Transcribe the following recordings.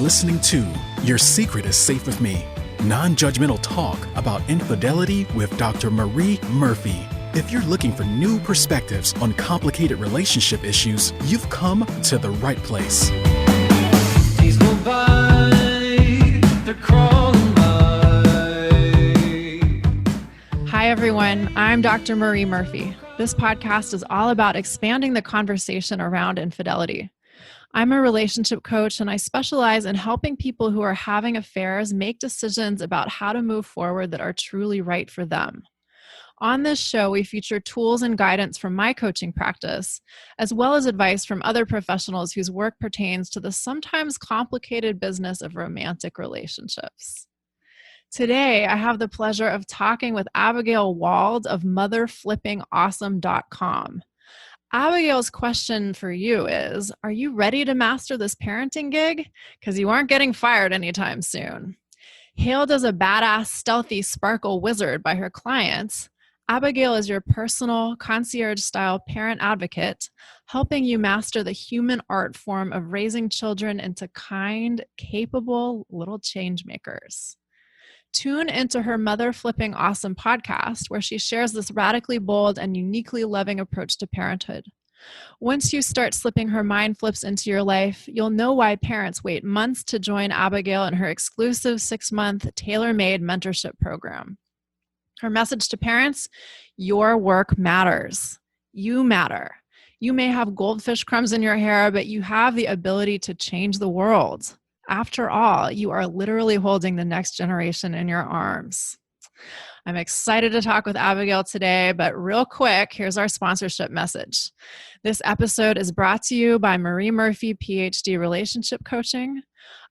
listening to Your Secret is Safe with Me, non-judgmental talk about infidelity with Dr. Marie Murphy. If you're looking for new perspectives on complicated relationship issues, you've come to the right place. Days go by, they're crawling by. Hi, everyone. I'm Dr. Marie Murphy. This podcast is all about expanding the conversation around infidelity. I'm a relationship coach, and I specialize in helping people who are having affairs make decisions about how to move forward that are truly right for them. On this show, we feature tools and guidance from my coaching practice, as well as advice from other professionals whose work pertains to the sometimes complicated business of romantic relationships. Today, I have the pleasure of talking with Abigail Wald of motherflippingawesome.com. Abigail's question for you is, are you ready to master this parenting gig? Because you aren't getting fired anytime soon. Hailed as a badass, stealthy sparkle wizard by her clients, Abigail is your personal, concierge-style parent advocate, helping you master the human art form of raising children into kind, capable little change makers. Tune into her Mother Flipping Awesome podcast, where she shares this radically bold and uniquely loving approach to parenthood. Once you start slipping her mind flips into your life, you'll know why parents wait months to join Abigail in her exclusive 6-month tailor-made mentorship program. Her message to parents: your work matters. You matter. You may have goldfish crumbs in your hair, but you have the ability to change the world. After all, you are literally holding the next generation in your arms. I'm excited to talk with Abigail today, but real quick, here's our sponsorship message. This episode is brought to you by Marie Murphy, PhD Relationship Coaching.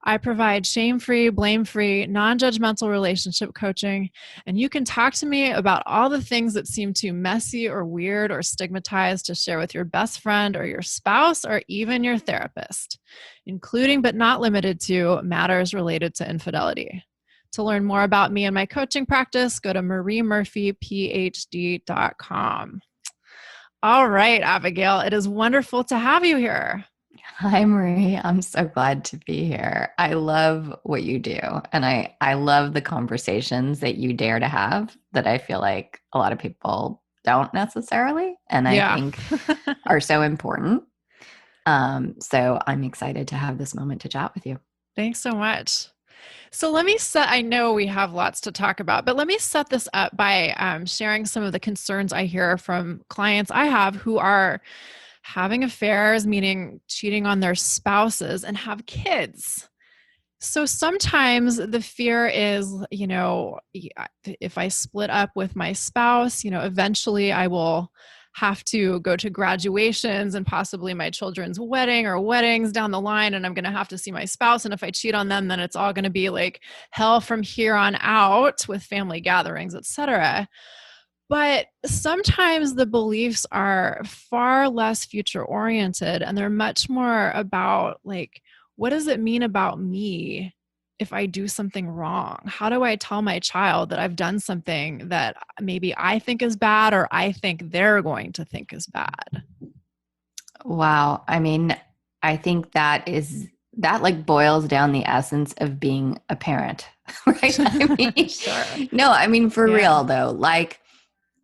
I provide shame-free, blame-free, non-judgmental relationship coaching, and you can talk to me about all the things that seem too messy or weird or stigmatized to share with your best friend or your spouse or even your therapist, including but not limited to matters related to infidelity. To learn more about me and my coaching practice, go to mariemurphyphd.com. All right, Abigail, it is wonderful to have you here. Hi, Marie. I'm so glad to be here. I love what you do. And I love the conversations that you dare to have that I feel like a lot of people don't necessarily, and I think are so important. So I'm excited to have this moment to chat with you. Thanks so much. So I know we have lots to talk about, but let me set this up by sharing some of the concerns I hear from clients I have who are having affairs, meaning cheating on their spouses, and have kids. So sometimes the fear is, if I split up with my spouse, eventually I will have to go to graduations and possibly my children's wedding or weddings down the line, and I'm going to have to see my spouse. And if I cheat on them, then it's all going to be like hell from here on out with family gatherings, etc. But sometimes the beliefs are far less future oriented, and they're much more about like, what does it mean about me if I do something wrong? How do I tell my child that I've done something that maybe I think is bad or I think they're going to think is bad? Wow. I mean, I think that like boils down the essence of being a parent, right? I mean, Sure. No, I mean, for real though, like,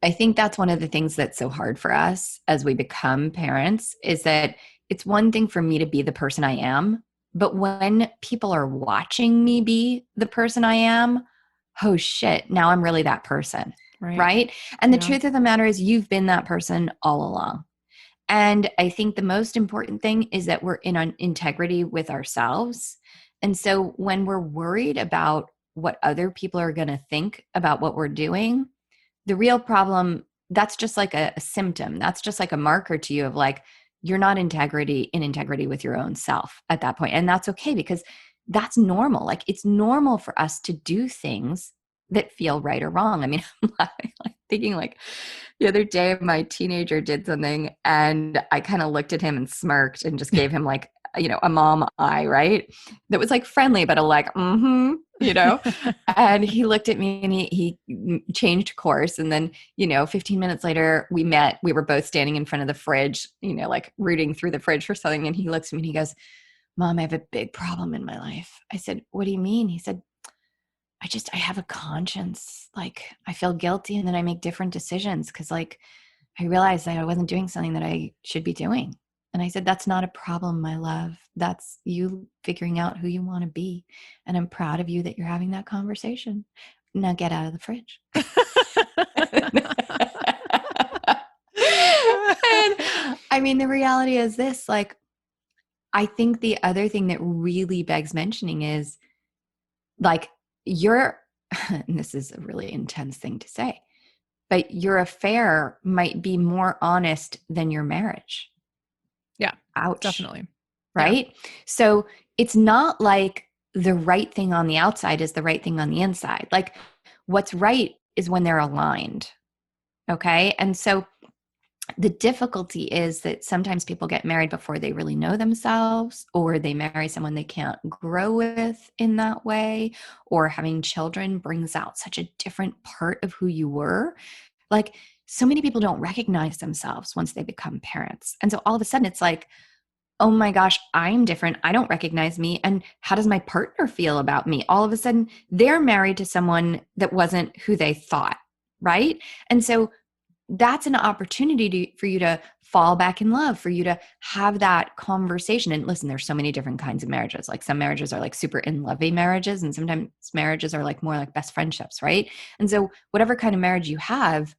I think that's one of the things that's so hard for us as we become parents is that it's one thing for me to be the person I am, but when people are watching me be the person I am, oh shit, now I'm really that person, right? And the truth of the matter is you've been that person all along. And I think the most important thing is that we're in an integrity with ourselves. And so when we're worried about what other people are going to think about what we're doing, the real problem, that's just like a symptom. That's just like a marker to you of like, you're not in integrity with your own self at that point. And that's okay because that's normal. Like it's normal for us to do things that feel right or wrong. I mean, I'm thinking like the other day, my teenager did something and I kind of looked at him and smirked and just gave him like, a mom eye, right? That was like friendly, but a like, and he looked at me and he changed course. And then, 15 minutes later we met, we were both standing in front of the fridge, like rooting through the fridge for something. And he looks at me and he goes, Mom, I have a big problem in my life. I said, what do you mean? He said, I have a conscience. Like I feel guilty and then I make different decisions because like I realized that I wasn't doing something that I should be doing. And I said, that's not a problem, my love. That's you figuring out who you want to be. And I'm proud of you that you're having that conversation. Now get out of the fridge. And I mean, the reality is this, like, I think the other thing that really begs mentioning is like and this is a really intense thing to say, but your affair might be more honest than your marriage. Yeah, Ouch. definitely. Right? Yeah. So it's not like the right thing on the outside is the right thing on the inside. Like what's right is when they're aligned. Okay. And so the difficulty is that sometimes people get married before they really know themselves, or they marry someone they can't grow with in that way, or having children brings out such a different part of who you were. Like so many people don't recognize themselves once they become parents. And so all of a sudden it's like, oh my gosh, I'm different. I don't recognize me. And how does my partner feel about me? All of a sudden they're married to someone that wasn't who they thought. Right. And so that's an opportunity for you to fall back in love, for you to have that conversation. And listen, there's so many different kinds of marriages. Like some marriages are like super in lovey marriages, and sometimes marriages are like more like best friendships, right? And so whatever kind of marriage you have,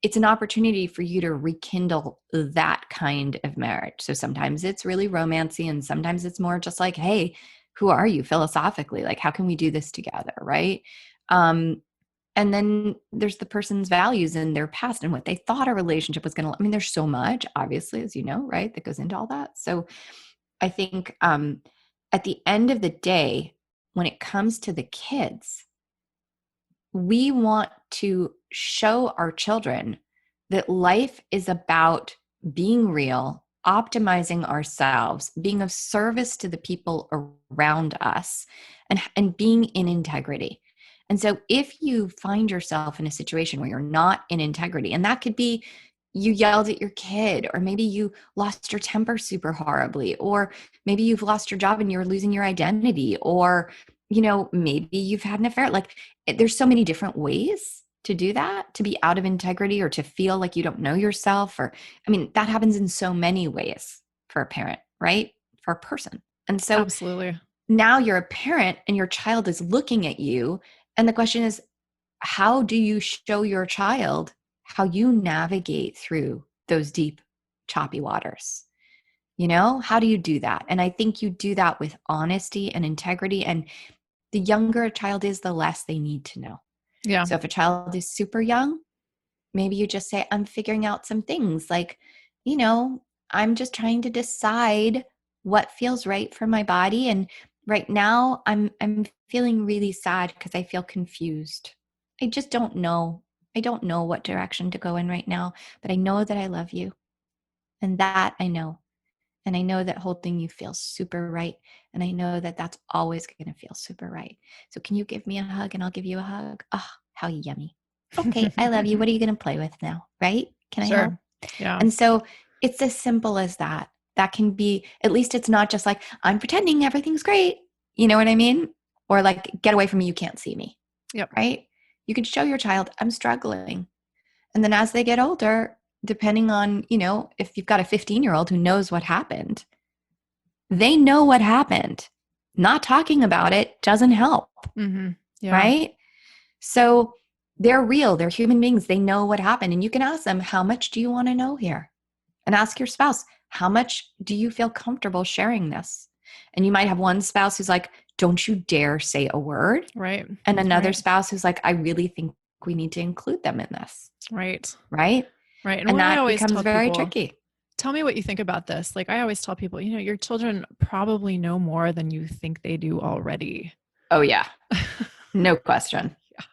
it's an opportunity for you to rekindle that kind of marriage. So sometimes it's really romancy, and sometimes it's more just like, hey, who are you philosophically? Like, how can we do this together, right? And then there's the person's values and their past and what they thought a relationship was going to, I mean, there's so much, obviously, as you know, right, that goes into all that. So I think at the end of the day, when it comes to the kids, we want to show our children that life is about being real, optimizing ourselves, being of service to the people around us, and being in integrity. And so if you find yourself in a situation where you're not in integrity, and that could be you yelled at your kid, or maybe you lost your temper super horribly, or maybe you've lost your job and you're losing your identity, or, you know, maybe you've had an affair. Like there's so many different ways to do that, to be out of integrity or to feel like you don't know yourself. Or, I mean, that happens in so many ways for a parent, right? For a person. And so Absolutely. Now you're a parent and your child is looking at you. And the question is, how do you show your child how you navigate through those deep, choppy waters? You know, how do you do that? And I think you do that with honesty and integrity. And the younger a child is, the less they need to know. Yeah. So if a child is super young, maybe you just say, I'm figuring out some things like, you know, I'm just trying to decide what feels right for my body. And right now I'm feeling really sad because I feel confused. I just don't know. I don't know what direction to go in right now, but I know that I love you. And that I know. And I know that holding you feels super right. And I know that that's always going to feel super right. So can you give me a hug and I'll give you a hug? Oh, how yummy. Okay, I love you. What are you going to play with now? Right? Can I help? Yeah. And so it's as simple as that. That can be, at least it's not just like, I'm pretending everything's great. You know what I mean? Or like, get away from me. You can't see me. Yep. Right? You can show your child, I'm struggling. And then as they get older, depending on, you know, if you've got a 15-year-old who knows what happened, they know what happened. Not talking about it doesn't help. Mm-hmm. Yeah. Right? So they're real. They're human beings. They know what happened. And you can ask them, how much do you want to know here? And ask your spouse, how much do you feel comfortable sharing this? And you might have one spouse who's like, don't you dare say a word. Right. And another spouse who's like, I really think we need to include them in this. Right. Right. Right. And that becomes very tricky. Tell me what you think about this. Like I always tell people, you know, your children probably know more than you think they do already. Oh, yeah. No question. Yeah.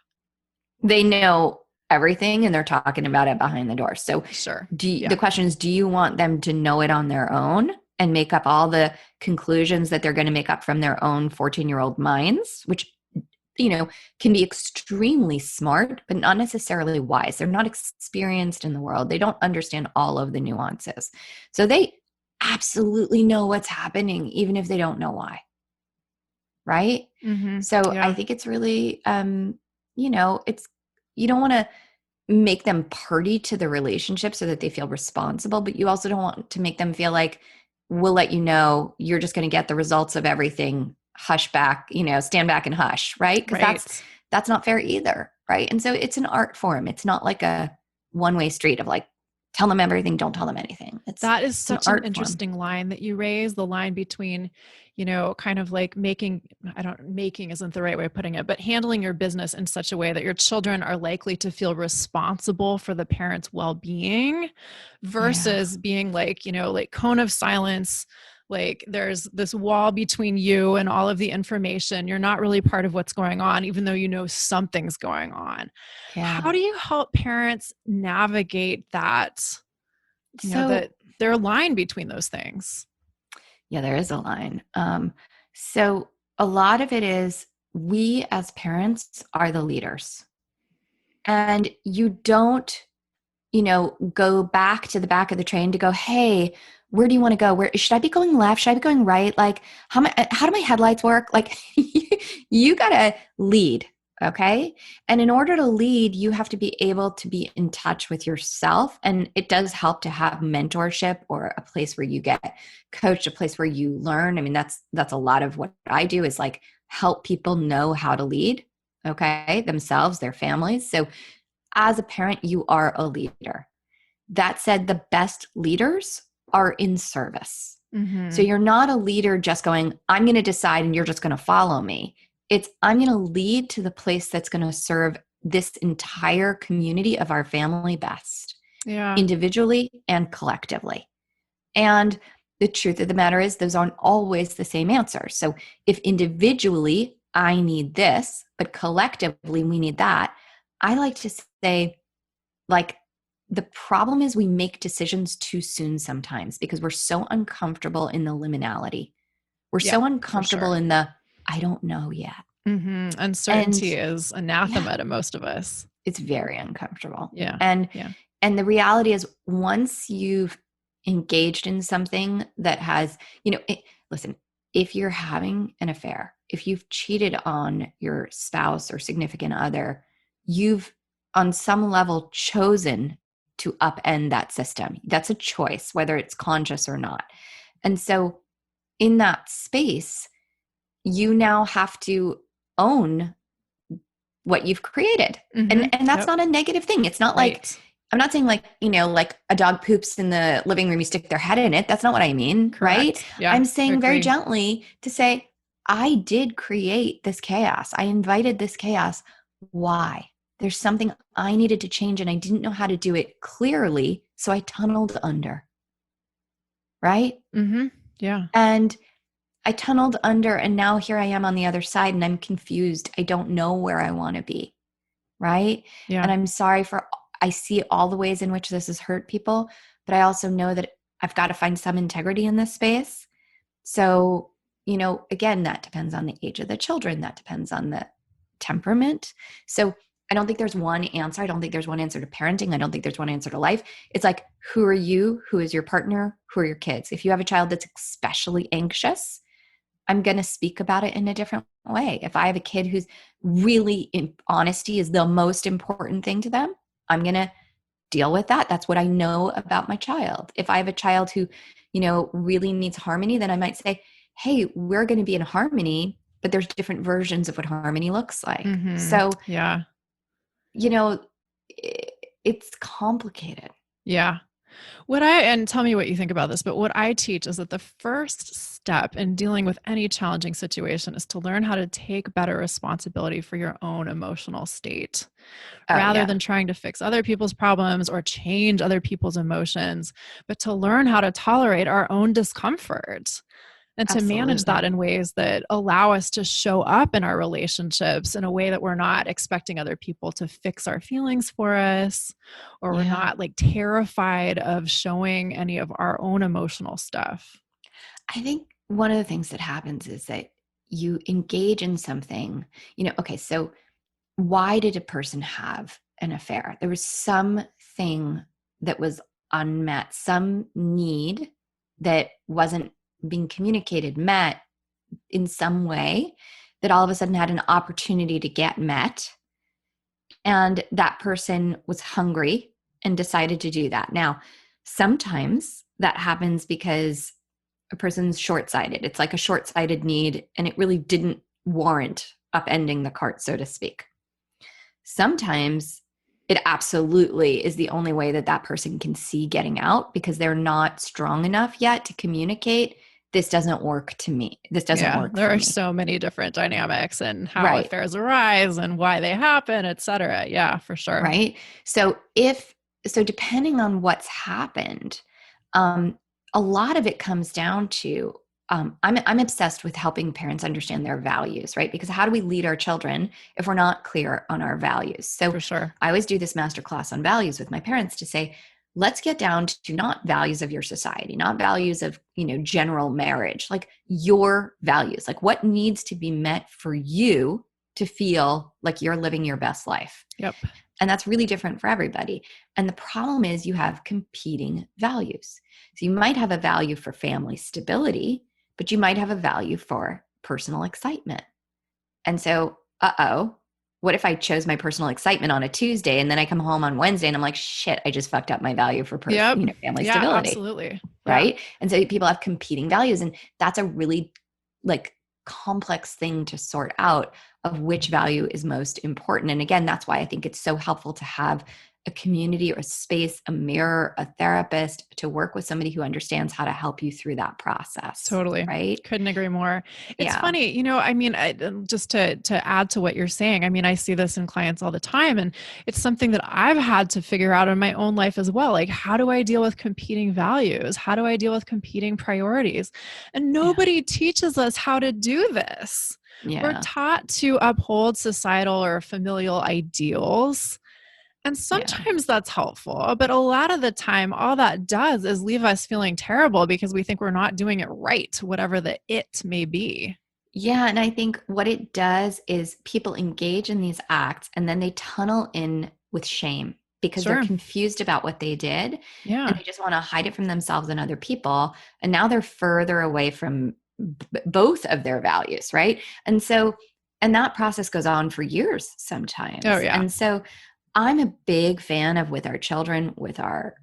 They know everything and they're talking about it behind the door. So sure. The question is, do you want them to know it on their own and make up all the conclusions that they're going to make up from their own 14-year-old minds, which, you know, can be extremely smart, but not necessarily wise. They're not experienced in the world. They don't understand all of the nuances. So they absolutely know what's happening, even if they don't know why. Right? Mm-hmm. So I Yeah. think it's really, it's, you don't want to make them party to the relationship so that they feel responsible, but you also don't want to make them feel like, we'll let you know, you're just going to get the results of everything, hush back, stand back and hush, right? Because Right. that's not fair either, right? And so it's an art form. It's not like a one-way street of like, tell them everything, don't tell them anything. That is It's an such an art form. interesting line that you raise, the line between, kind of like making isn't the right way of putting it, but handling your business in such a way that your children are likely to feel responsible for the parent's well-being versus being like, like cone of silence. Like there's this wall between you and all of the information. You're not really part of what's going on, even though you know something's going on. Yeah. How do you help parents navigate that? So That their line between those things. yeah, there is a line. So a lot of it is we as parents are the leaders. And you don't, go back to the back of the train to go, hey, where do you want to go? Where should I be going left? Should I be going right? Like, how do my headlights work? Like, you got to lead. Okay. And in order to lead, you have to be able to be in touch with yourself. And it does help to have mentorship or a place where you get coached, a place where you learn. I mean, that's a lot of what I do is like help people know how to lead. Okay. Themselves, their families. So as a parent, you are a leader. That said, the best leaders are in service. Mm-hmm. So you're not a leader just going, I'm going to decide and you're just going to follow me. It's, I'm going to lead to the place that's going to serve this entire community of our family best, individually and collectively. And the truth of the matter is, those aren't always the same answer. So if individually, I need this, but collectively, we need that, I like to say, like, the problem is we make decisions too soon sometimes because we're so uncomfortable in the liminality. We're so uncomfortable in the, I don't know yet. Mm-hmm. Uncertainty is anathema to most of us. It's very uncomfortable. Yeah. And the reality is, once you've engaged in something that has, listen, if you're having an affair, if you've cheated on your spouse or significant other, you've on some level chosen to upend that system. That's a choice, whether it's conscious or not. And so in that space, you now have to own what you've created. Mm-hmm. And that's not a negative thing. It's not like, I'm not saying like, like a dog poops in the living room, you stick their head in it. That's not what I mean. Correct. Right? Yeah, I'm saying very gently to say, I did create this chaos. I invited this chaos. Why? There's something I needed to change and I didn't know how to do it clearly. So I tunneled under. Right? Mm-hmm. Yeah. And I tunneled under and now here I am on the other side and I'm confused. I don't know where I want to be. Right? Yeah. And I'm sorry I see all the ways in which this has hurt people, but I also know that I've got to find some integrity in this space. So, again, that depends on the age of the children. That depends on the temperament. So I don't think there's one answer. I don't think there's one answer to parenting. I don't think there's one answer to life. It's like, who are you? Who is your partner? Who are your kids? If you have a child that's especially anxious, I'm going to speak about it in a different way. If I have a kid who's really honesty is the most important thing to them, I'm going to deal with that. That's what I know about my child. If I have a child who, really needs harmony, then I might say, hey, we're going to be in harmony, but there's different versions of what harmony looks like. Mm-hmm. So, yeah, it's complicated. Yeah. And tell me what you think about this, but what I teach is that the first step in dealing with any challenging situation is to learn how to take better responsibility for your own emotional state rather than trying to fix other people's problems or change other people's emotions, but to learn how to tolerate our own discomfort and to manage that in ways that allow us to show up in our relationships in a way that we're not expecting other people to fix our feelings for us, or we're not like terrified of showing any of our own emotional stuff. I think one of the things that happens is that you engage in something, okay, so why did a person have an affair? There was something that was unmet, some need that wasn't being communicated met in some way that all of a sudden had an opportunity to get met. And that person was hungry and decided to do that. Now, sometimes that happens because a person's short-sighted. It's like a short-sighted need, and it really didn't warrant upending the cart, so to speak. Sometimes it absolutely is the only way that that person can see getting out, because they're not strong enough yet to communicate, this doesn't work to me. This doesn't work there for are me. so many different dynamics and how Right. affairs arise and why they happen, et cetera. Yeah, for sure. Right. So depending on what's happened, a lot of it comes down to, I'm obsessed with helping parents understand their values, right? Because how do we lead our children if we're not clear on our values? So For sure. I always do this masterclass on values with my parents to say, let's get down to not values of your society, not values of, general marriage, like your values, like what needs to be met for you to feel like you're living your best life. Yep. And that's really different for everybody. And the problem is you have competing values. So you might have a value for family stability, but you might have a value for personal excitement. And so, what if I chose my personal excitement on a Tuesday and then I come home on Wednesday and I'm like, shit, I just fucked up my value for family stability. Absolutely. Right. Yeah. And so people have competing values, and that's a really complex thing to sort out of which value is most important. And again, that's why I think it's so helpful to have a community or a space, a mirror, a therapist, to work with somebody who understands how to help you through that process. Totally. Right. Couldn't agree more. It's funny, just to add to what you're saying, I see this in clients all the time, and it's something that I've had to figure out in my own life as well. Like, how do I deal with competing values? How do I deal with competing priorities? And nobody teaches us how to do this. Yeah. We're taught to uphold societal or familial ideals. And sometimes that's helpful, but a lot of the time, all that does is leave us feeling terrible because we think we're not doing it right, whatever the it may be. Yeah. And I think what it does is people engage in these acts and then they tunnel in with shame because they're confused about what they did. Yeah. And they just want to hide it from themselves and other people. And now they're further away from both of their values. Right. And that process goes on for years sometimes. Oh, yeah. And so I'm a big fan of, with our children, with our,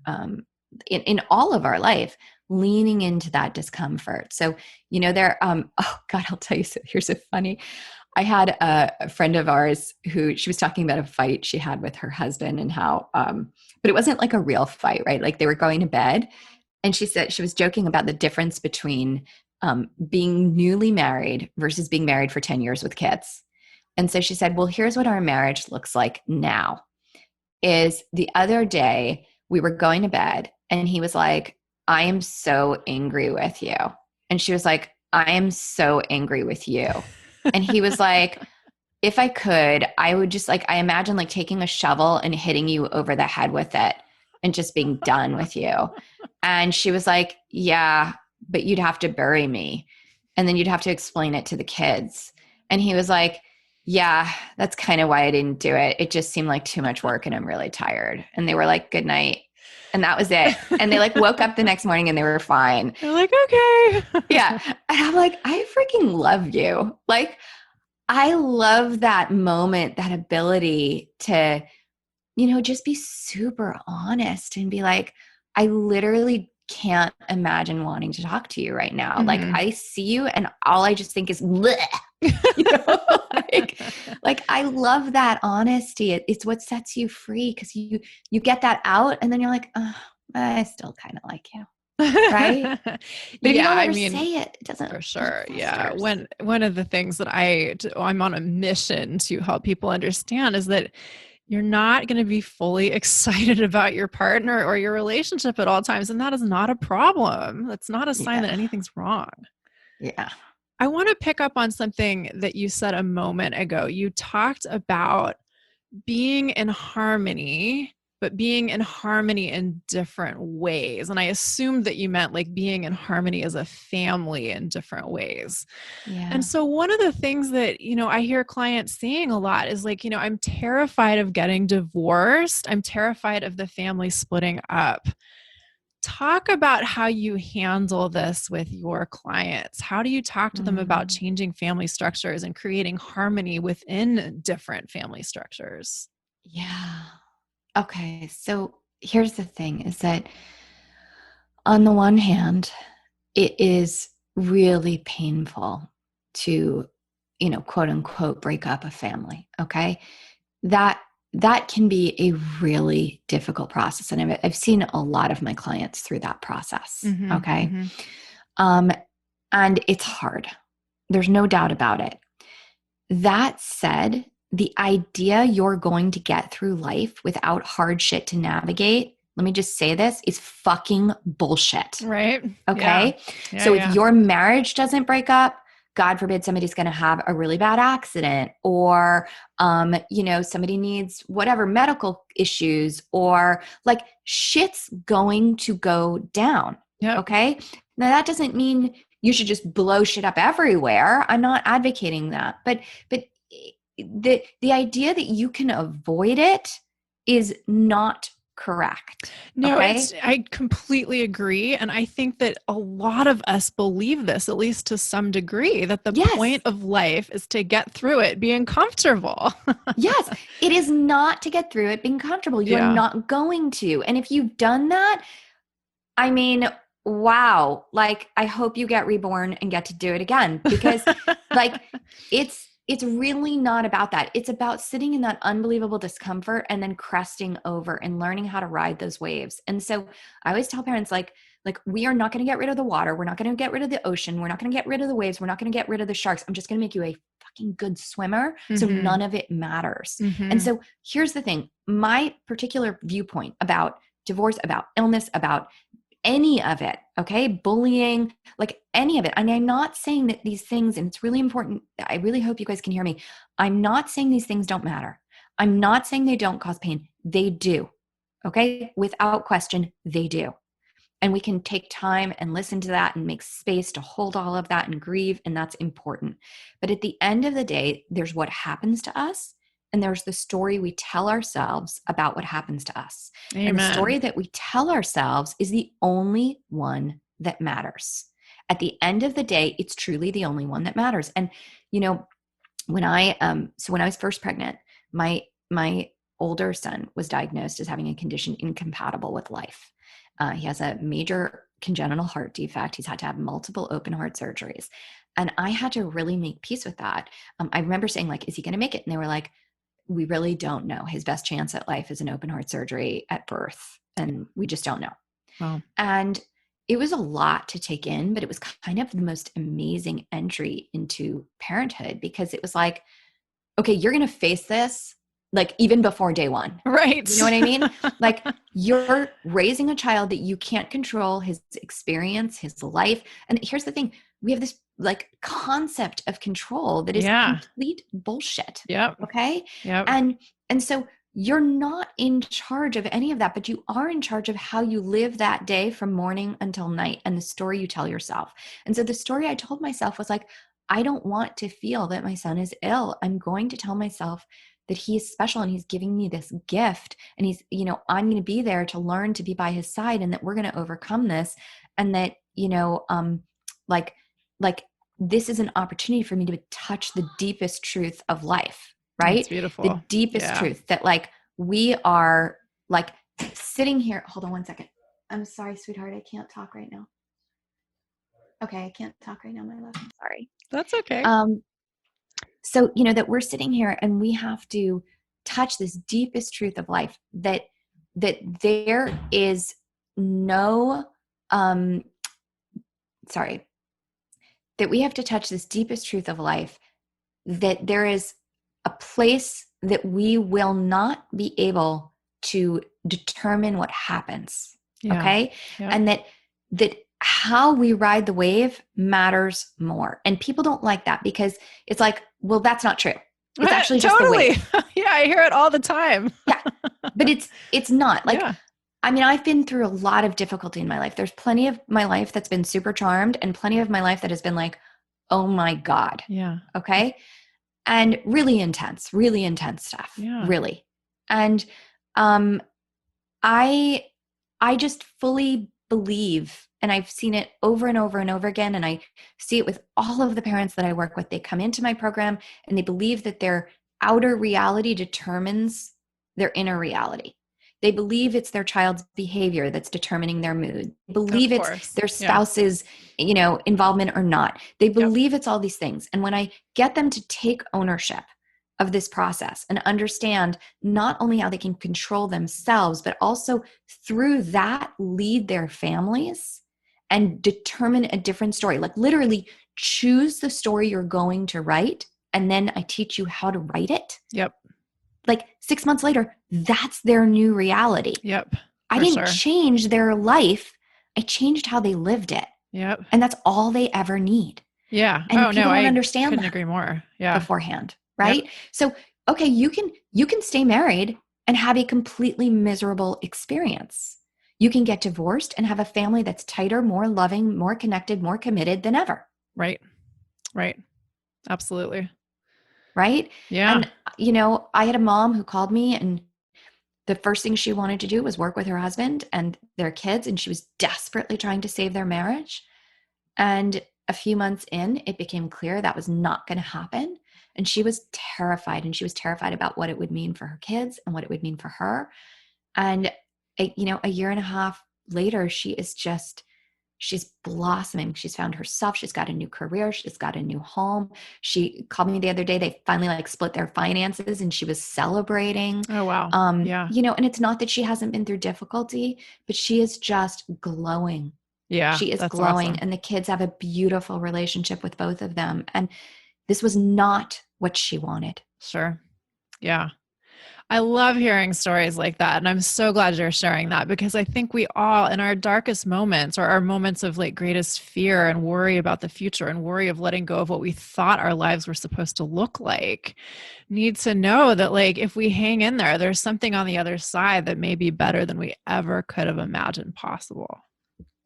in all of our life, leaning into that discomfort. So, oh God, I'll tell you, so here's a funny, I had a friend of ours who, she was talking about a fight she had with her husband and how, but it wasn't like a real fight, right? Like they were going to bed, and she said, she was joking about the difference between being newly married versus being married for 10 years with kids. And so she said, well, here's what our marriage looks like now. Is the other day we were going to bed and he was like, I am so angry with you. And she was like, I am so angry with you. And he was like, if I could, I would just I imagine taking a shovel and hitting you over the head with it and just being done with you. And she was like, yeah, but you'd have to bury me. And then you'd have to explain it to the kids. And he was like, yeah, that's kind of why I didn't do it. It just seemed like too much work and I'm really tired. And they were like, good night. And that was it. And they woke up the next morning and they were fine. They're like, okay. Yeah. And I'm like, I freaking love you. I love that moment, that ability to, just be super honest and be like, I literally can't imagine wanting to talk to you right now. Mm-hmm. I see you and all I just think is, bleh. I love that honesty. It's what sets you free, because you get that out and then you're like, oh, I still kind of like you. Right. But if you don't ever say it, it doesn't. For sure. Yeah. One of the things that I'm on a mission to help people understand is that you're not going to be fully excited about your partner or your relationship at all times. And that is not a problem. That's not a sign that anything's wrong. Yeah. I want to pick up on something that you said a moment ago. You talked about being in harmony, but being in harmony in different ways. And I assumed that you meant being in harmony as a family in different ways. Yeah. And so one of the things that, I hear clients saying a lot is I'm terrified of getting divorced. I'm terrified of the family splitting up. talk about how you handle this with your clients. How do you talk to them about changing family structures and creating harmony within different family structures? Yeah. Okay. So here's the thing is that on the one hand, it is really painful to, quote unquote, break up a family. Okay. That can be a really difficult process. And I've seen a lot of my clients through that process. Okay. Um, and it's hard. There's no doubt about it. That said, the idea you're going to get through life without hard shit to navigate, let me just say this, is fucking bullshit. Right. Okay. Yeah. So if your marriage doesn't break up, God forbid somebody's going to have a really bad accident or, somebody needs whatever medical issues or like shit's going to go down. Yep. Okay. Now that doesn't mean you should just blow shit up everywhere. I'm not advocating that, but the idea that you can avoid it is not correct. No, okay? I completely agree. And I think that a lot of us believe this, at least to some degree, that the Yes. point of life is to get through it being comfortable. Yes, it is not to get through it being comfortable. You're Yeah. not going to. And if you've done that, I mean, wow. Like, I hope you get reborn and get to do it again because like it's really not about that. It's about sitting in that unbelievable discomfort and then cresting over and learning how to ride those waves. And so I always tell parents like we are not going to get rid of the water. We're not going to get rid of the ocean. We're not going to get rid of the waves. We're not going to get rid of the sharks. I'm just going to make you a fucking good swimmer. So none of it matters. And so here's the thing. My particular viewpoint about divorce, about illness, about any of it, okay? Bullying, like any of it. And I'm not saying that these things, and it's really important, I really hope you guys can hear me. I'm not saying these things don't matter. I'm not saying they don't cause pain. They do, okay? Without question, they do. And we can take time and listen to that and make space to hold all of that and grieve, and that's important. But at the end of the day, there's what happens to us, and there's the story we tell ourselves about what happens to us. Amen. And the story that we tell ourselves is the only one that matters. At the end of the day, it's truly the only one that matters. And, when I was first pregnant, my older son was diagnosed as having a condition incompatible with life. He has a major congenital heart defect. He's had to have multiple open heart surgeries. And I had to really make peace with that. I remember saying, like, is he going to make it? And they were like, we really don't know. His best chance at life is an open heart surgery at birth. And we just don't know. Wow. And it was a lot to take in, but it was kind of the most amazing entry into parenthood because it was like, okay, you're going to face this like even before day one. Right. You know what I mean? Like you're raising a child that you can't control his experience, his life. And here's the thing. We have this like concept of control that is complete bullshit. Yep. Okay. Yep. And so you're not in charge of any of that, but you are in charge of how you live that day from morning until night and the story you tell yourself. And so the story I told myself was like, I don't want to feel that my son is ill. I'm going to tell myself that he is special and he's giving me this gift and he's, I'm going to be there to learn to be by his side and that we're going to overcome this. And that, like this is an opportunity for me to touch the deepest truth of life, right? That's beautiful. The deepest truth that like we are like sitting here. Hold on one second. I'm sorry, sweetheart. I can't talk right now. Okay. I can't talk right now, my love. I'm sorry. That's okay. So, that we're sitting here and we have to touch this deepest truth of life that there is no, that we have to touch this deepest truth of life, that there is a place that we will not be able to determine what happens. Yeah. Okay. Yep. And that how we ride the wave matters more. And people don't like that because it's like, well, that's not true. It's actually just the wave. Yeah, I hear it all the time. Yeah. But it's not. Like, I mean, I've been through a lot of difficulty in my life. There's plenty of my life that's been super charmed and plenty of my life that has been like, oh my God. Yeah. Okay. And really intense stuff. Yeah. Really. And I just fully believe, and I've seen it over and over and over again, and I see it with all of the parents that I work with. They come into my program and they believe that their outer reality determines their inner reality. They believe it's their child's behavior that's determining their mood. They believe Of it's course. their Yeah. spouse's, involvement or not. They believe it's all these things. And when I get them to take ownership of this process and understand not only how they can control themselves, but also through that lead their families and determine a different story, like literally choose the story you're going to write. And then I teach you how to write it. Yep. Like 6 months later, that's their new reality. Yep. I For didn't sure. change their life. I changed how they lived it. Yep. And that's all they ever need. Yeah. And Oh, people no, don't I understand couldn't that agree more. Yeah. beforehand, right? So, okay, you can stay married and have a completely miserable experience. You can get divorced and have a family that's tighter, more loving, more connected, more committed than ever. Right. Right. Absolutely. Right? Yeah. And, I had a mom who called me, and the first thing she wanted to do was work with her husband and their kids. And she was desperately trying to save their marriage. And a few months in, it became clear that was not going to happen. And she was terrified. And she was terrified about what it would mean for her kids and what it would mean for her. And, a year and a half later, she's blossoming. She's found herself. She's got a new career. She's got a new home. She called me the other day. They finally split their finances, and she was celebrating. Oh, wow. Yeah. And it's not that she hasn't been through difficulty, but she is just glowing. Yeah. She is that's glowing. awesome. And the kids have a beautiful relationship with both of them. And this was not what she wanted. Sure. Yeah. I love hearing stories like that. And I'm so glad you're sharing that, because I think we all, in our darkest moments, or our moments of greatest fear and worry about the future and worry of letting go of what we thought our lives were supposed to look like, need to know that if we hang in there, there's something on the other side that may be better than we ever could have imagined possible.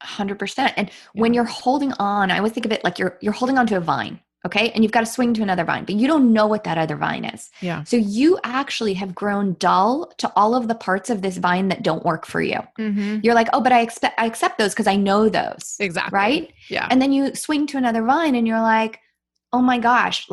100%. And when you're holding on, I always think of it like you're holding on to a vine. Okay. And you've got to swing to another vine, but you don't know what that other vine is. Yeah. So you actually have grown dull to all of the parts of this vine that don't work for you. Mm-hmm. You're like, oh, but I accept those because I know those. Exactly. Right. Yeah. And then you swing to another vine and you're like, oh my gosh,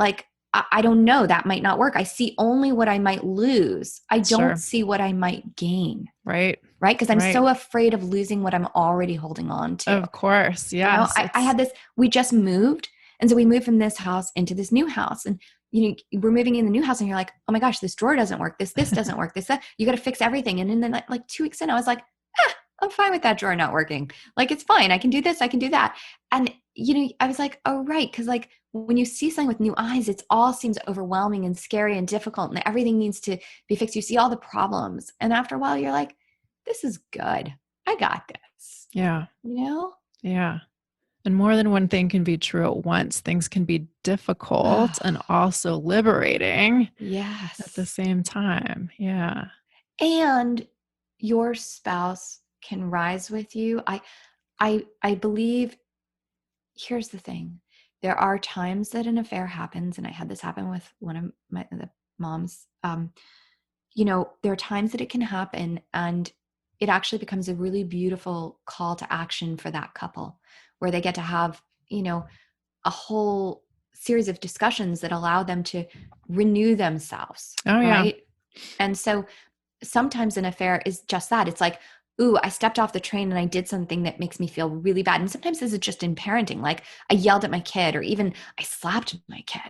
I don't know, that might not work. I see only what I might lose. I don't Sure. see what I might gain. Right. Right. Because I'm Right. so afraid of losing what I'm already holding on to. Of course. Yes. I had this, we just moved. And so we moved from this house into this new house, and we're moving in the new house, and you're like, oh my gosh, this drawer doesn't work. This doesn't work. That, you got to fix everything. And then 2 weeks in, I was like, I'm fine with that drawer not working. It's fine. I can do this. I can do that. And, I was like, oh, right. Cause when you see something with new eyes, it all seems overwhelming and scary and difficult, and everything needs to be fixed. You see all the problems. And after a while, you're like, this is good. I got this. Yeah. Yeah. And more than one thing can be true at once. Things can be difficult and also liberating. Yes. At the same time. Yeah. And your spouse can rise with you. I believe, here's the thing. There are times that an affair happens, and I had this happen with one of the moms. There are times that it can happen, and it actually becomes a really beautiful call to action for that couple, where they get to have, a whole series of discussions that allow them to renew themselves. Oh, yeah. Right. And so sometimes an affair is just that. It's like, ooh, I stepped off the train and I did something that makes me feel really bad. And sometimes this is just in parenting. I yelled at my kid, or even I slapped my kid,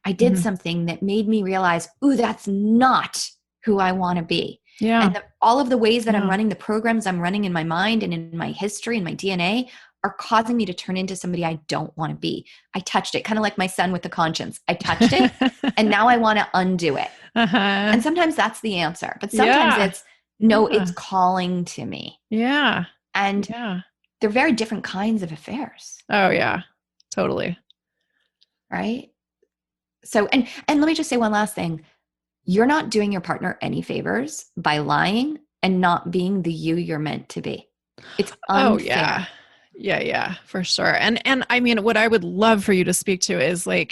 I did Mhm. something that made me realize, ooh, that's not who I want to be. Yeah. And all of the ways that I'm Yeah. running, the programs I'm running in my mind and in my history and my DNA are causing me to turn into somebody I don't want to be. I touched it, kind of like my son with the conscience. I touched it and now I want to undo it. Uh-huh. And sometimes that's the answer. But sometimes Yeah. it's, no, Yeah. it's calling to me. Yeah. And Yeah. they're very different kinds of affairs. Oh, yeah. Totally. Right. So, and let me just say one last thing. You're not doing your partner any favors by lying and not being the you're meant to be. It's unfair. Oh, yeah. Yeah, for sure. And I mean, what I would love for you to speak to is a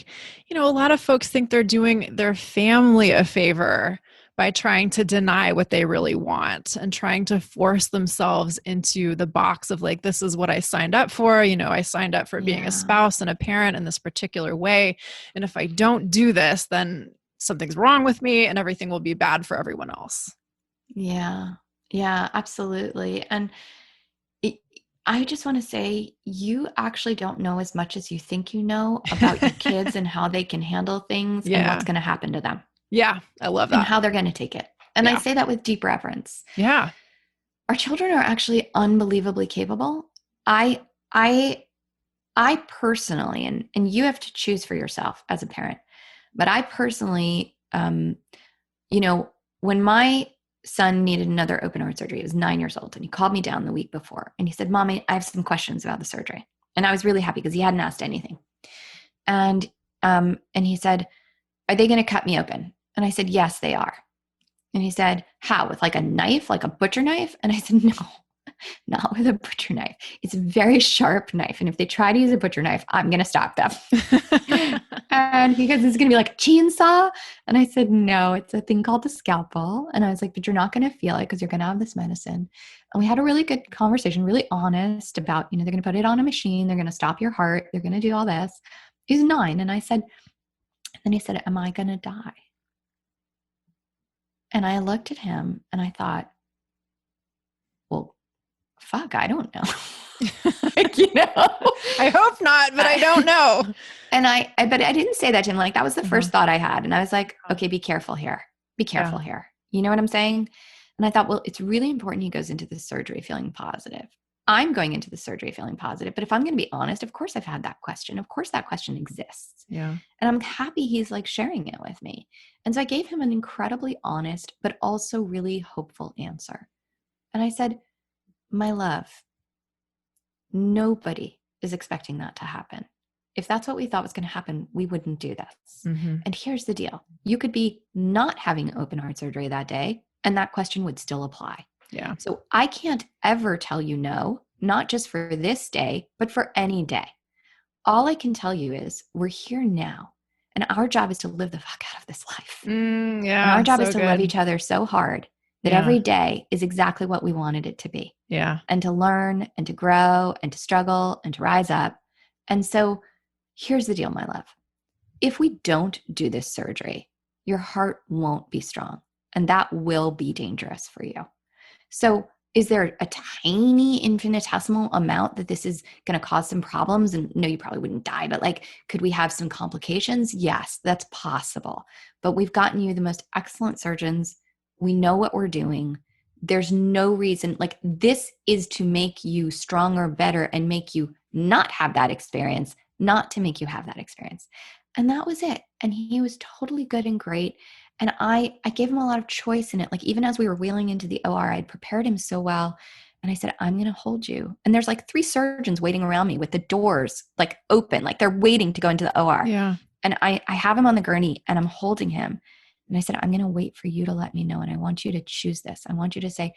lot of folks think they're doing their family a favor by trying to deny what they really want and trying to force themselves into the box of like, this is what I signed up for. You know, I signed up for being a spouse and a parent in this particular way. And if I don't do this, then something's wrong with me and everything will be bad for everyone else. Yeah. Yeah, absolutely. And it, I just want to say, you actually don't know as much as you think you know about your kids and how they can handle things and what's going to happen to them Yeah. I love that. and how they're going to take it. And I say that with deep reverence. Yeah. Our children are actually unbelievably capable. I personally, and you have to choose for yourself as a parent, but I personally, you know, when my son needed another open heart surgery, he was 9 years old, and he called me down the week before and he said, Mommy, I have some questions about the surgery. And I was really happy because he hadn't asked anything. And he said, are they going to cut me open? And I said, yes, they are. And he said, how? With like a knife, like a butcher knife? And I said, no, not with a butcher knife. It's a very sharp knife. And if they try to use a butcher knife, I'm going to stop them. And he goes, it's going to be like a chainsaw. And I said, no, it's a thing called the scalpel. And I was like, but you're not going to feel it because you're going to have this medicine. And we had a really good conversation, really honest about, you know, they're going to put it on a machine. They're going to stop your heart. They're going to do all this. He's 9. And I said, then he said, am I going to die? And I looked at him and I thought, well, fuck, I don't know. Like, you know, I hope not, but I don't know. And but I didn't say that to him. Like, that was the first thought I had. And I was like, okay, be careful here. Be careful here. You know what I'm saying? And I thought, well, it's really important he goes into the surgery feeling positive. I'm going into the surgery feeling positive. But if I'm going to be honest, of course I've had that question. Of course that question exists. Yeah. And I'm happy he's like sharing it with me. And so I gave him an incredibly honest, but also really hopeful answer. And I said, my love, nobody is expecting that to happen. If that's what we thought was going to happen, we wouldn't do this. Mm-hmm. And here's the deal. You could be not having open heart surgery that day, and that question would still apply. Yeah. So I can't ever tell you no, not just for this day, but for any day. All I can tell you is we're here now, and our job is to live the fuck out of this life. And our job is to love each other so hard that every day is exactly what we wanted it to be. Yeah. And to learn and to grow and to struggle and to rise up. And so here's the deal, my love. If we don't do this surgery, your heart won't be strong, and that will be dangerous for you. So is there a tiny infinitesimal amount that this is going to cause some problems? And no, you probably wouldn't die, but like, could we have some complications? Yes, that's possible. But we've gotten you the most excellent surgeons. We know what we're doing. There's no reason, like, this is to make you stronger, better, and make you not have that experience, not to make you have that experience. And that was it. And he was totally good and great. And I gave him a lot of choice in it. Like, even as we were wheeling into the OR, I'd prepared him so well. And I said, I'm going to hold you. And there's like 3 surgeons waiting around me with the doors like open, like they're waiting to go into the OR. Yeah. And I have him on the gurney and I'm holding him. And I said, I'm going to wait for you to let me know. And I want you to choose this. I want you to say,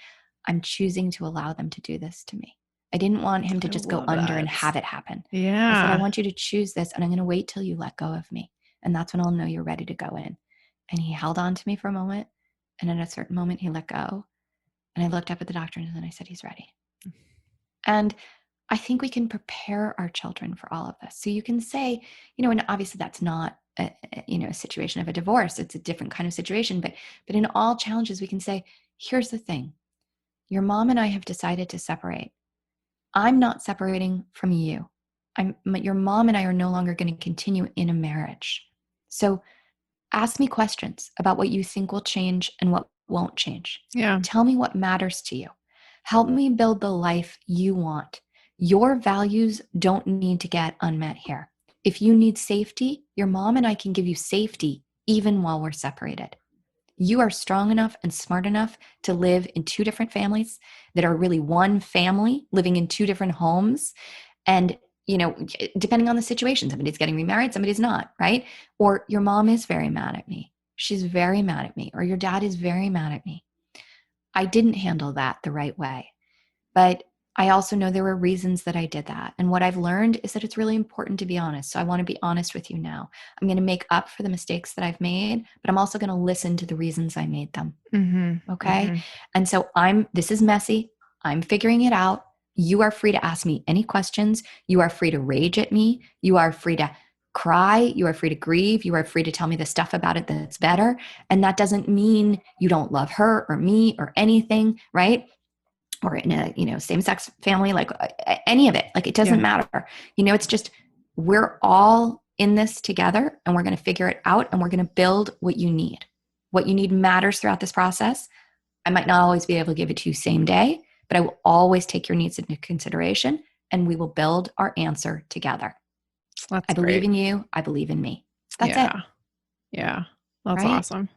I'm choosing to allow them to do this to me. I didn't want him to just go under and have it happen. Yeah. I said, I want you to choose this. And I'm going to wait till you let go of me. And that's when I'll know you're ready to go in. And he held on to me for a moment. And at a certain moment, he let go. And I looked up at the doctor and then I said, he's ready. And I think we can prepare our children for all of this. So you can say, you know, and obviously that's not a situation of a divorce. It's a different kind of situation. But in all challenges, we can say, here's the thing. Your mom and I have decided to separate. I'm not separating from you. Your mom and I are no longer going to continue in a marriage. So ask me questions about what you think will change and what won't change. Yeah. Tell me what matters to you. Help me build the life you want. Your values don't need to get unmet here. If you need safety, your mom and I can give you safety even while we're separated. You are strong enough and smart enough to live in 2 different families that are really one family living in 2 different homes. And, you know, depending on the situation, somebody's getting remarried, somebody's not, right? Or your mom is very mad at me. She's very mad at me. Or your dad is very mad at me. I didn't handle that the right way. But I also know there were reasons that I did that. And what I've learned is that it's really important to be honest. So I want to be honest with you now. I'm going to make up for the mistakes that I've made, but I'm also going to listen to the reasons I made them. Mm-hmm. Okay. Mm-hmm. And so this is messy. I'm figuring it out. You are free to ask me any questions. You are free to rage at me. You are free to cry. You are free to grieve. You are free to tell me the stuff about it that's better. And that doesn't mean you don't love her or me or anything, right? Or in a, same-sex family, like any of it, like it doesn't matter. It's just, we're all in this together and we're going to figure it out and we're going to build what you need. What you need matters throughout this process. I might not always be able to give it to you same day, but I will always take your needs into consideration and we will build our answer together. That's I believe great. in you. I believe in me. That's it. Yeah. That's right? awesome.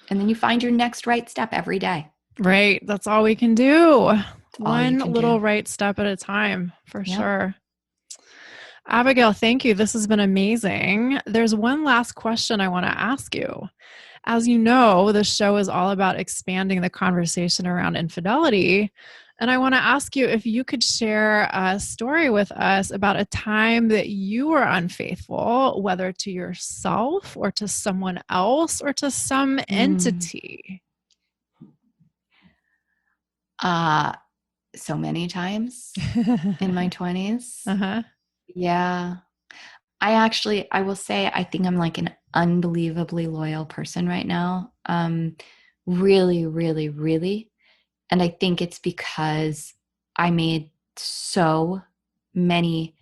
And then you find your next right step every day. Right. That's all we can do. One can little do. right step at a time, for Yep. sure. Abigail, thank you. This has been amazing. There's one last question I want to ask you. As you know, this show is all about expanding the conversation around infidelity. And I want to ask you if you could share a story with us about a time that you were unfaithful, whether to yourself or to someone else or to some entity. So many times in my 20s. Uh-huh. Yeah. I will say, I think I'm like an unbelievably loyal person right now. Really, really, really. And I think it's because I made so many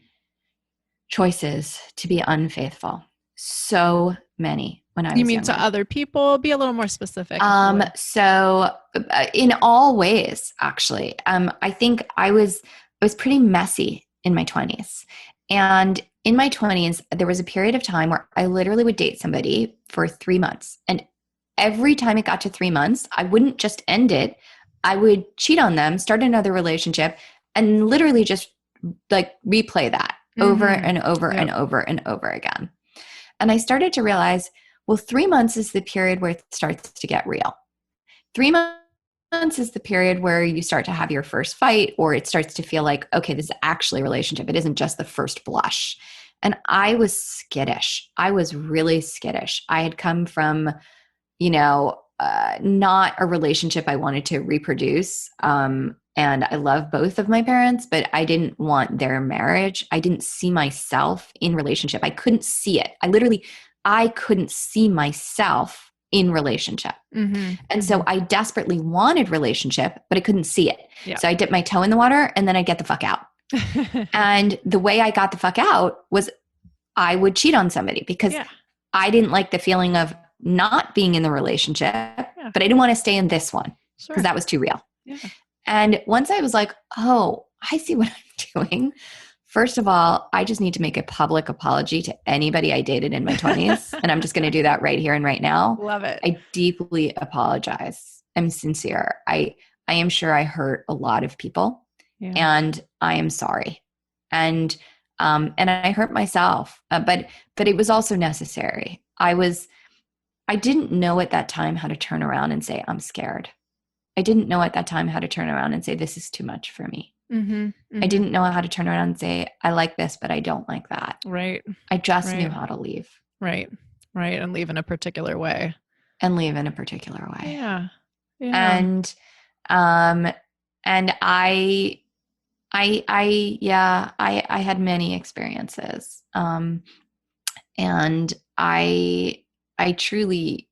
choices to be unfaithful. So many when I was You mean younger. to other people? Be a little more specific. So in all ways, actually, I think I was pretty messy in my 20s. And in my 20s, there was a period of time where I literally would date somebody for 3 months. And every time it got to 3 months, I wouldn't just end it. I would cheat on them, start another relationship, and literally just like replay that over and over and over and over again. And I started to realize, well, 3 months is the period where it starts to get real. 3 months is the period where you start to have your first fight, or it starts to feel like, okay, this is actually a relationship. It isn't just the first blush. And I was skittish. I was really skittish. I had come from, not a relationship I wanted to reproduce. And I love both of my parents, but I didn't want their marriage. I didn't see myself in relationship. I couldn't see it. I couldn't see myself in relationship. Mm-hmm. And so I desperately wanted relationship, but I couldn't see it. Yeah. So I dipped my toe in the water and then I'd get the fuck out. And the way I got the fuck out was I would cheat on somebody because I didn't like the feeling of not being in the relationship, but I didn't want to stay in this one because that was too real. Yeah. And once I was like, oh, I see what I'm doing. First of all, I just need to make a public apology to anybody I dated in my 20s. And I'm just going to do that right here and right now. Love it. I deeply apologize. I'm sincere. I am sure I hurt a lot of people and I am sorry. And I hurt myself, but it was also necessary. I didn't know at that time how to turn around and say, I'm scared. I didn't know at that time how to turn around and say, this is too much for me. Mm-hmm, mm-hmm. I didn't know how to turn around and say, I like this, but I don't like that. Right. I just knew how to leave. Right. Right. And leave in a particular way. Yeah. Yeah. And I had many experiences. And I truly,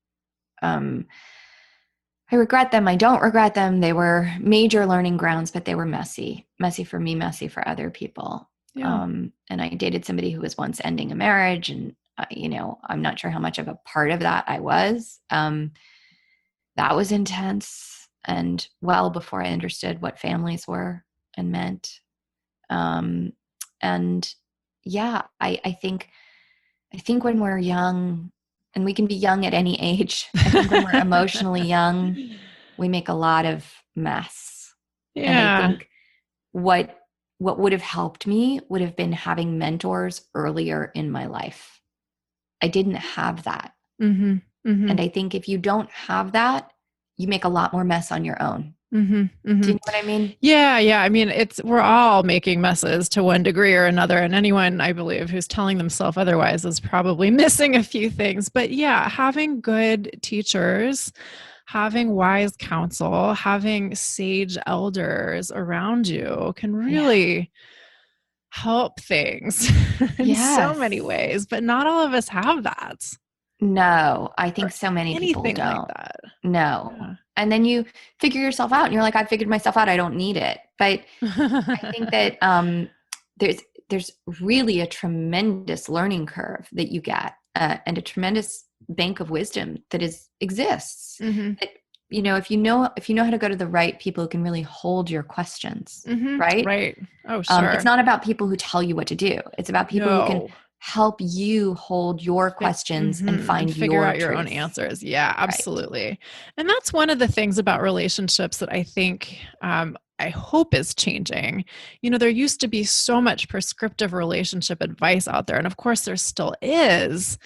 I regret them. I don't regret them. They were major learning grounds, but they were messy for me, messy for other people. Yeah. And I dated somebody who was once ending a marriage, and I'm not sure how much of a part of that I was. That was intense, and well before I understood what families were and meant. And yeah, I think when we're young, and we can be young at any age, I think when we're emotionally young, we make a lot of mess. Yeah. And I think what would have helped me would have been having mentors earlier in my life. I didn't have that. Mm-hmm. Mm-hmm. And I think if you don't have that, you make a lot more mess on your own. Do you know what I mean? Yeah, yeah. I mean, we're all making messes to one degree or another, and anyone, I believe, who's telling themselves otherwise is probably missing a few things. But yeah, having good teachers, having wise counsel, having sage elders around you can really help things in so many Yes. ways. But not all of us have that. No, I Or think so many people anything like don't. that. No. Yeah. And then you figure yourself out and you're like, I figured myself out. I don't need it. But I think that there's really a tremendous learning curve that you get and a tremendous bank of wisdom that exists. That, if you know how to go to the right people who can really hold your questions, right? Right. Oh, sure. It's not about people who tell you what to do. It's about people who can help you hold your questions and find and figure out your own truth. answers. Yeah, absolutely. Right. And that's one of the things about relationships that I think I hope is changing. There used to be so much prescriptive relationship advice out there, and of course there still is.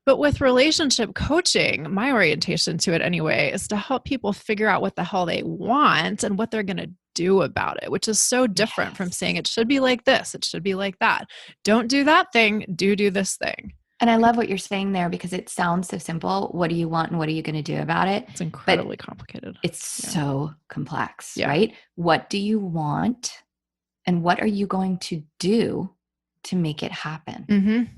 But with relationship coaching, my orientation to it anyway is to help people figure out what the hell they want and what they're going to do about it, which is so different from saying it should be like this, it should be like that. Don't do that thing, do this thing. And I love what you're saying there because it sounds so simple. What do you want and what are you going to do about it? It's incredibly complicated. It's so complex, right? What do you want and what are you going to do to make it happen?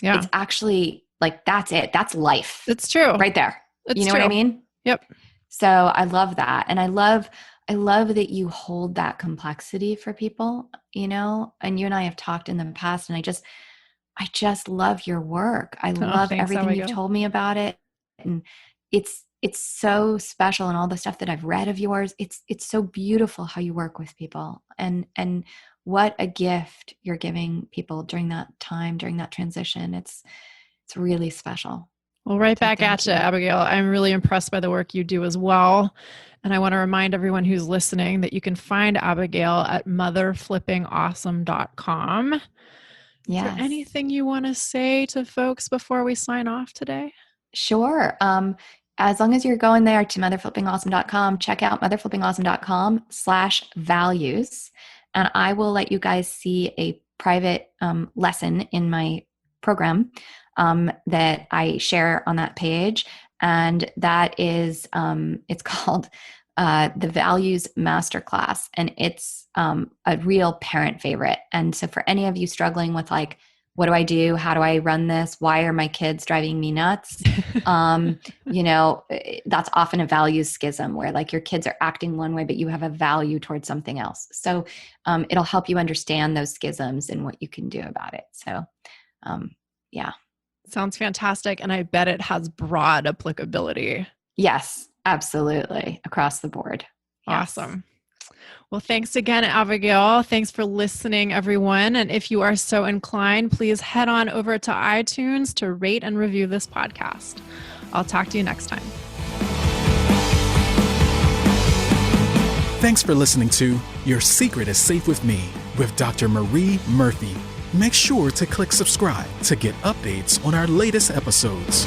Yeah. It's actually like, that's it. That's life. It's true. Right there. You know what I mean? Yep. So I love that. And I love that you hold that complexity for people, and you and I have talked in the past and I just love your work. I love everything you've told me about it. And it's so special. And all the stuff that I've read of yours, it's so beautiful how you work with people and what a gift you're giving people during that time, during that transition. It's really special. Well, right back at you, Abigail. I'm really impressed by the work you do as well. And I want to remind everyone who's listening that you can find Abigail at motherflippingawesome.com. Yes. Is there anything you want to say to folks before we sign off today? Sure. As long as you're going there to motherflippingawesome.com, check out motherflippingawesome.com/values. And I will let you guys see a private lesson in my program that I share on that page. And that is, it's called the Values Masterclass. And it's a real parent favorite. And so for any of you struggling with like, what do I do? How do I run this? Why are my kids driving me nuts? That's often a values schism where like your kids are acting one way, but you have a value towards something else. So it'll help you understand those schisms and what you can do about it. So yeah. Sounds fantastic. And I bet it has broad applicability. Yes, absolutely. Across the board. Yes. Awesome. Well, thanks again, Abigail. Thanks for listening, everyone. And if you are so inclined, please head on over to iTunes to rate and review this podcast. I'll talk to you next time. Thanks for listening to Your Secret is Safe with Me with Dr. Marie Murphy. Make sure to click subscribe to get updates on our latest episodes.